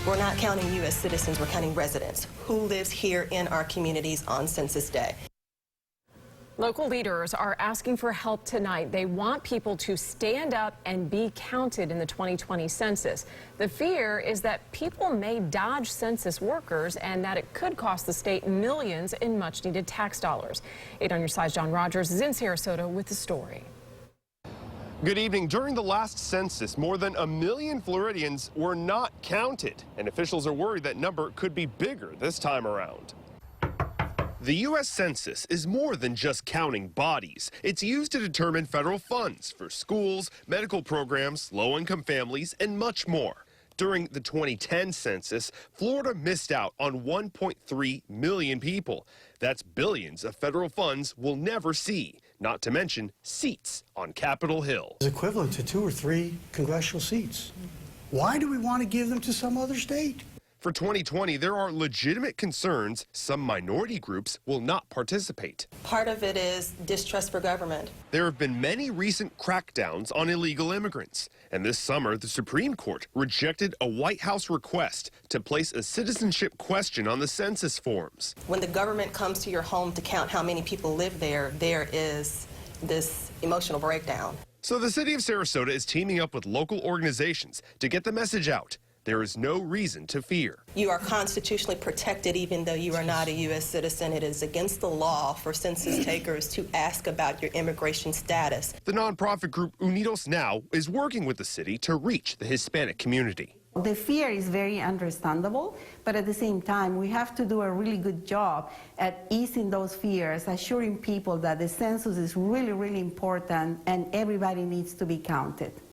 We're not counting U.S. citizens, we're counting residents. Who lives here in our communities on Census Day? Local leaders are asking for help tonight. They want people to stand up and be counted in the 2020 census. The fear is that people may dodge census workers and that it could cost the state millions in much-needed tax dollars. 8 on your side, John Rogers is in Sarasota with the story. Good evening. During the last census, more than 1 million Floridians were not counted, and officials are worried that number could be bigger this time around. The US Census is more than just counting bodies. It's used to determine federal funds for schools, medical programs, low-income families, and much more. During the 2010 census, Florida missed out on 1.3 million people. That's billions of federal funds we'll never see, not to mention seats on Capitol Hill. It's equivalent to 2 or 3 congressional seats. Why do we want to give them to some other state? For 2020, there are legitimate concerns some minority groups will not participate. Part of it is distrust for government. There have been many recent crackdowns on illegal immigrants. And this summer, the Supreme Court rejected a White House request to place a citizenship question on the census forms. When the government comes to your home to count how many people live there, there is this emotional breakdown. So the city of Sarasota is teaming up with local organizations to get the message out. There is no reason to fear. You are constitutionally protected even though you are not a U.S. citizen. It is against the law for census takers to ask about your immigration status. The nonprofit group Unidos Now is working with the city to reach the Hispanic community. The fear is very understandable, but at the same time, we have to do a really good job at easing those fears, assuring people that the census is really, really important and everybody needs to be counted.